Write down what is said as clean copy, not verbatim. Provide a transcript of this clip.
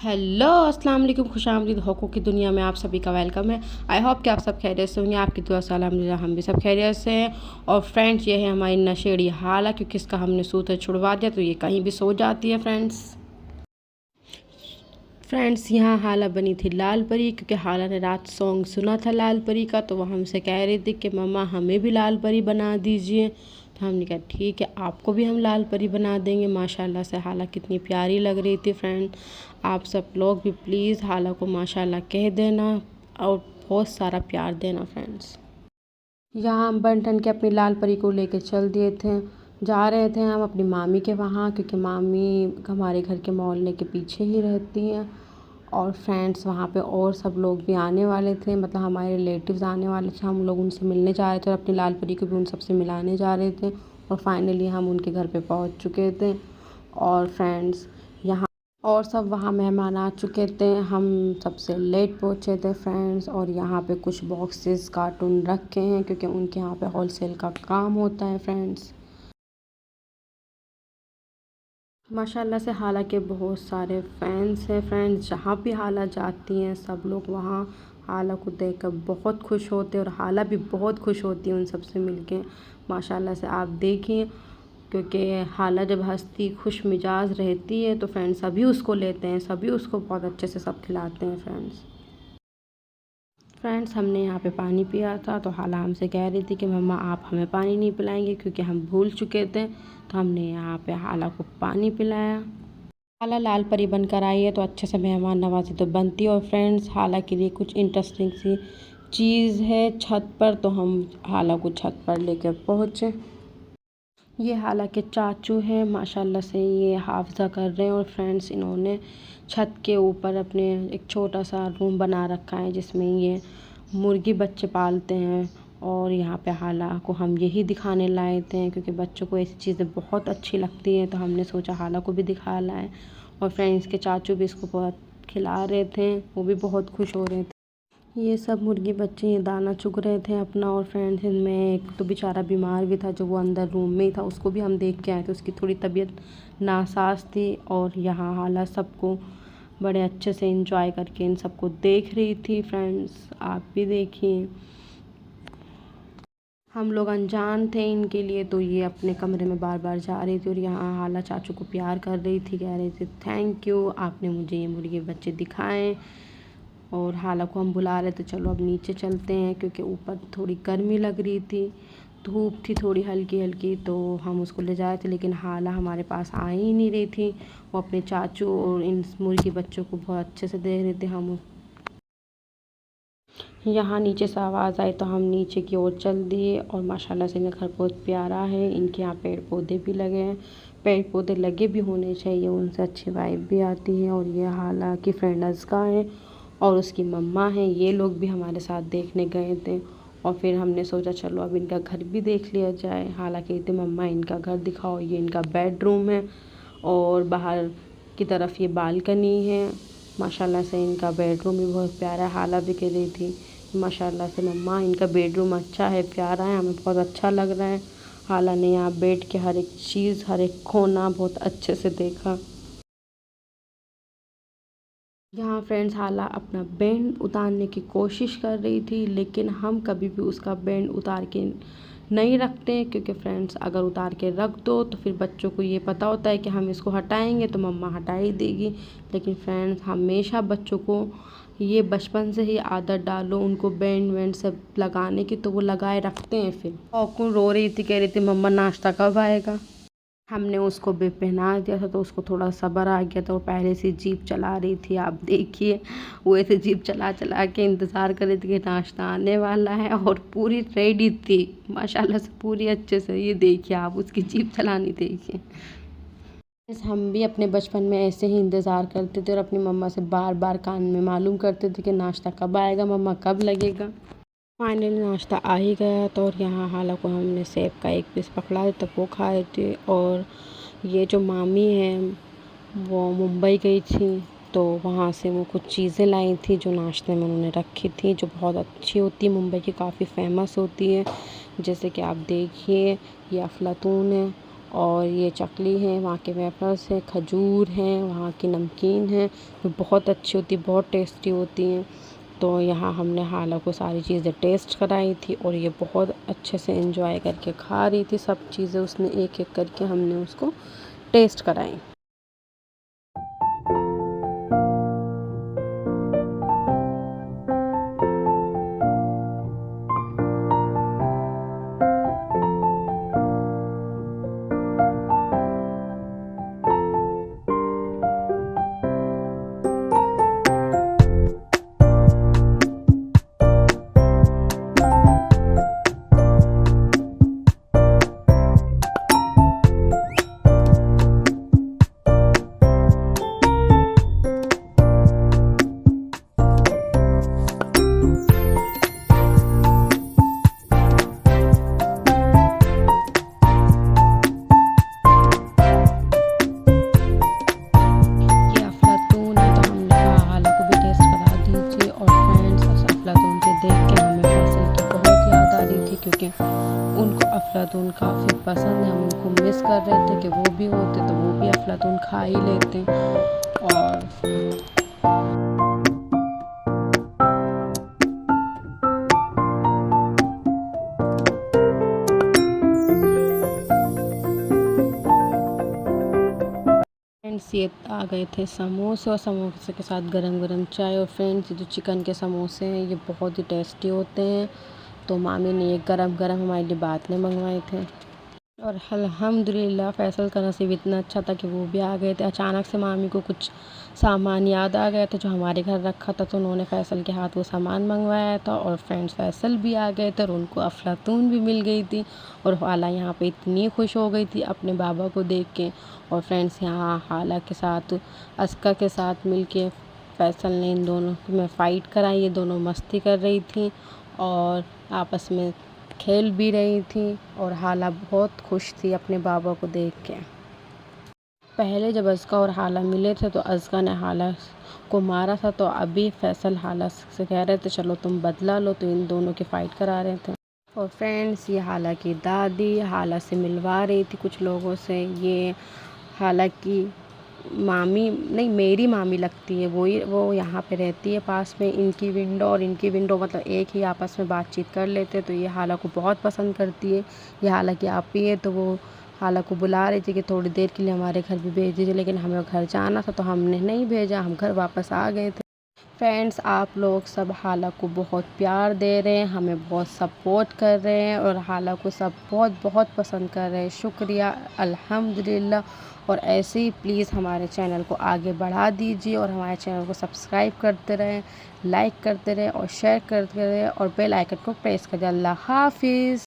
Hello अस्सलाम वालेकुम, खुशामदीद हक़ों की दुनिया में आप सभी का वेलकम है। आई होप कि आप सब खैरियत से होंगे। आपकी दुआ से अल्हम्दुलिल्लाह हम भी सब खैरियत से हैं। और फ्रेंड्स, ये है हमारी नशेड़ी हाला, क्योंकि इसका हमने सूतर छुड़वा दिया तो ये कहीं भी सो जाती है। फ्रेंड्स यहाँ हाला बनी थी लाल परी, क्योंकि हाला ने रात सॉन्ग सुना था लाल परी का, तो वो हमसे कह रही थी कि मम्मा हमें भी लाल परी बना दीजिए। तो हमने कहा ठीक है, आपको भी हम लाल परी बना देंगे। माशाल्लाह से हाला कितनी प्यारी लग रही थी। फ्रेंड, आप सब लोग भी प्लीज़ हाला को माशाल्लाह कह देना और बहुत सारा प्यार देना। फ्रेंड्स, यहाँ हम बन ठन के अपनी लाल परी को लेके चल दिए थे। जा रहे थे हम अपनी मामी के वहाँ, क्योंकि मामी हमारे घर के मोहल्ले के पीछे ही रहती हैं। और फ्रेंड्स, वहाँ पे और सब लोग भी आने वाले थे, मतलब हमारे रिलेटिव्स आने वाले थे। हम लोग उनसे मिलने जा रहे थे और अपनी लाल परी को भी उन सबसे मिलाने जा रहे थे। और फाइनली हम उनके घर पे पहुँच चुके थे। और फ्रेंड्स, यहाँ और सब वहाँ मेहमान आ चुके थे। हम सबसे लेट पहुँचे थे फ्रेंड्स। और यहाँ पे कुछ बॉक्सेस कार्टून रखे हैं, क्योंकि उनके यहाँ पे होलसेल का काम होता है। फ्रेंड्स, माशाल्लाह से हाला के बहुत सारे फैंस हैं। फ्रेंड्स, जहाँ भी हाला जाती हैं सब लोग वहाँ हाला को देखकर बहुत खुश होते हैं, और हाला भी बहुत खुश होती है उन सबसे मिलके। माशाल्लाह से आप देखिए, क्योंकि हाला जब हंसती खुश मिजाज रहती है तो फ्रेंड्स सभी उसको लेते हैं, सभी उसको बहुत अच्छे से सब खिलाते हैं। फ्रेंड्स, हमने यहाँ पे पानी पिया था, तो हाला हमसे कह रही थी कि मम्मा आप हमें पानी नहीं पिलाएंगे, क्योंकि हम भूल चुके थे। तो हमने यहाँ पे हाला को पानी पिलाया। हाला लाल परी बनकर आई है तो अच्छे से मेहमान नवाजी तो बनती है। और फ्रेंड्स, हाला के लिए कुछ इंटरेस्टिंग सी चीज़ है छत पर, तो हम हाला को छत पर लेकर पहुँचे। ये हाला के चाचू हैं, माशाल्लाह से ये हाफ़ज़ा कर रहे हैं। और फ्रेंड्स, इन्होंने छत के ऊपर अपने एक छोटा सा रूम बना रखा है, जिसमें ये मुर्गी बच्चे पालते हैं। और यहाँ पे हाला को हम यही दिखाने लाए थे, क्योंकि बच्चों को ऐसी चीज़ें बहुत अच्छी लगती हैं, तो हमने सोचा हाला को भी दिखा लाएँ। और फ्रेंड्स के चाचू भी इसको बहुत खिला रहे थे, वो भी बहुत खुश हो रहे थे। ये सब मुर्गी बच्चे ये दाना चुग रहे थे अपना। और फ्रेंड्स, इनमें एक तो बेचारा बीमार भी था, जो वो अंदर रूम में ही था, उसको भी हम देख के आए थे। उसकी थोड़ी तबीयत नासाज थी। और यहाँ हाला सबको बड़े अच्छे से इंजॉय करके इन सबको देख रही थी। फ्रेंड्स, आप भी देखिए, हम लोग अनजान थे इनके लिए, तो ये अपने कमरे में बार बार जा रही थी। और यहाँ हाला चाचू को प्यार कर रही थी, कह रही थी थैंक यू, आपने मुझे ये मुर्गी बच्चे दिखाएं। और हाला को हम बुला रहे थे, चलो अब नीचे चलते हैं, क्योंकि ऊपर थोड़ी गर्मी लग रही थी, धूप थी थोड़ी हल्की हल्की, तो हम उसको ले जाए थे। लेकिन हाला हमारे पास आ ही नहीं रही थी। वो अपने चाचू और इन मुर्गी बच्चों को बहुत अच्छे से देख रहे थे। हम यहाँ नीचे से आवाज़ आई तो हम नीचे की ओर चल दिए। और माशाल्लाह से इनका घर बहुत प्यारा है। इनके यहाँ पेड़ पौधे भी लगे हैं, पेड़ पौधे लगे भी होने चाहिए, उनसे अच्छी वाइब भी आती है। और ये हाला की फ्रेंड अज़का है और उसकी मम्मा है, ये लोग भी हमारे साथ देखने गए थे। और फिर हमने सोचा चलो अब इनका घर भी देख लिया जाए। हाला कहती थी मम्मा इनका घर दिखाओ। ये इनका बेडरूम है और बाहर की तरफ ये बालकनी है। माशाल्लाह से इनका बेडरूम भी बहुत प्यारा है। हाला भी कह रही थी माशाल्लाह से मम्मा इनका बेडरूम अच्छा है, प्यारा है, हमें बहुत अच्छा लग रहा है। हाला ने यहाँ बेड के हर एक चीज़, हर एक कोना बहुत अच्छे से देखा। यहाँ फ्रेंड्स, हाला अपना बैंड उतारने की कोशिश कर रही थी, लेकिन हम कभी भी उसका बैंड उतार के नहीं रखते, क्योंकि फ्रेंड्स अगर उतार के रख दो तो फिर बच्चों को ये पता होता है कि हम इसको हटाएंगे तो मम्मा हटा ही देगी। लेकिन फ्रेंड्स, हमेशा बच्चों को ये बचपन से ही आदत डालो उनको बैंड वैंड सब लगाने की, तो वो लगाए रखते हैं। फिर औकून रो रही थी, कह रही थी मम्मा नाश्ता कब आएगा। हमने उसको भी पहना दिया था, तो उसको थोड़ा सब्र आ गया था। वो पहले से जीप चला रही थी, आप देखिए, वो ऐसे जीप चला चला के इंतज़ार कर रही थी कि नाश्ता आने वाला है। और पूरी रेडी थी माशाल्लाह से, पूरी अच्छे से। ये देखिए आप उसकी जीप चलानी देखिए। हम भी अपने बचपन में ऐसे ही इंतज़ार करते थे और अपनी मम्मा से बार बार कान में मालूम करते थे कि नाश्ता कब आएगा, मम्मा कब लगेगा। फाइनली नाश्ता आ ही गया। तो और यहाँ हाला को हमने सेब का एक पीस पकड़ा था, तब वो खा रहे थे। और ये जो मामी हैं वो मुंबई गई थी, तो वहाँ से वो कुछ चीज़ें लाई थी जो नाश्ते में उन्होंने रखी थी, जो बहुत अच्छी होती है, मुंबई की काफ़ी फेमस होती है। जैसे कि आप देखिए, ये अफलातून है और ये चकली हैं, वहाँ के वेफर्स हैं, खजूर हैं, वहाँ की नमकीन है जो बहुत अच्छी होती है, बहुत टेस्टी होती हैं। तो यहाँ हमने हाला को सारी चीज़ें टेस्ट कराई थी और ये बहुत अच्छे से एंजॉय करके खा रही थी। सब चीज़ें उसने एक एक करके हमने उसको टेस्ट कराई। ये अफलातून है तो हमने कहा हाला को भी टेस्ट करा दीजिए। और फ्रेंड्स, उस अफलातून के देख के हमें फैसल की बहुत याद आ रही थी क्योंकि उनको अफलातून काफ़ी पसंद है। हम उनको मिस कर रहे थे कि वो भी होते तो वो भी अफलातून खा ही लेते। और फ्रेंड्स, ये आ गए थे समोसे और समोसे के साथ गरम गरम चाय। और फ्रेंड्स, ये जो चिकन के समोसे हैं ये बहुत ही टेस्टी होते हैं। तो मामी ने ये गरम गरम हमारे लिए बाद में मंगवाए थे। और अल्हम्दुलिल्लाह फैसल का नसीब इतना अच्छा था कि वो भी आ गए थे। अचानक से मामी को कुछ सामान याद आ गया था जो हमारे घर रखा था, तो उन्होंने फैसल के हाथ वो सामान मंगवाया था। और फ्रेंड्स, फैसल भी आ गए थे और उनको अफलातून भी मिल गई थी। और हाला यहाँ पे इतनी खुश हो गई थी अपने बाबा को देख के। और फ्रेंड्स, यहाँ हाला के साथ अस्का के साथ मिल के फैसल ने इन दोनों में फ़ाइट कराई। ये दोनों मस्ती कर रही थी और आपस में खेल भी रही थी। और हाला बहुत खुश थी अपने बाबा को देख के। पहले जब अज़का और हाला मिले थे तो अज़का ने हाला को मारा था, तो अभी फैसल हाला से कह रहे थे चलो तुम बदला लो, तो इन दोनों की फ़ाइट करा रहे थे। और फ्रेंड्स, ये हाला की दादी हाला से मिलवा रही थी कुछ लोगों से। ये हाला की मामी नहीं, मेरी मामी लगती है, वो यहाँ पे रहती है पास में। इनकी विंडो और इनकी विंडो मतलब एक ही, आपस में बातचीत कर लेते। तो ये हाला को बहुत पसंद करती है। ये हाला की आपी है, तो वो हाला को बुला रही थी कि थोड़ी देर के लिए हमारे घर भी भेज दीजिए, लेकिन हमें घर जाना था तो हमने नहीं भेजा, हम घर वापस आ गए थे। फ्रेंड्स, आप लोग सब हाला को बहुत प्यार दे रहे हैं, हमें बहुत सपोर्ट कर रहे हैं और हाला को सब बहुत बहुत पसंद कर रहे हैं। शुक्रिया, अल्हम्दुलिल्लाह। और ऐसे ही प्लीज़ हमारे चैनल को आगे बढ़ा दीजिए और हमारे चैनल को सब्सक्राइब करते रहें, लाइक करते रहें और शेयर करते रहें और बेल आइकन को प्रेस कर दें। अल्लाह हाफ़िज़।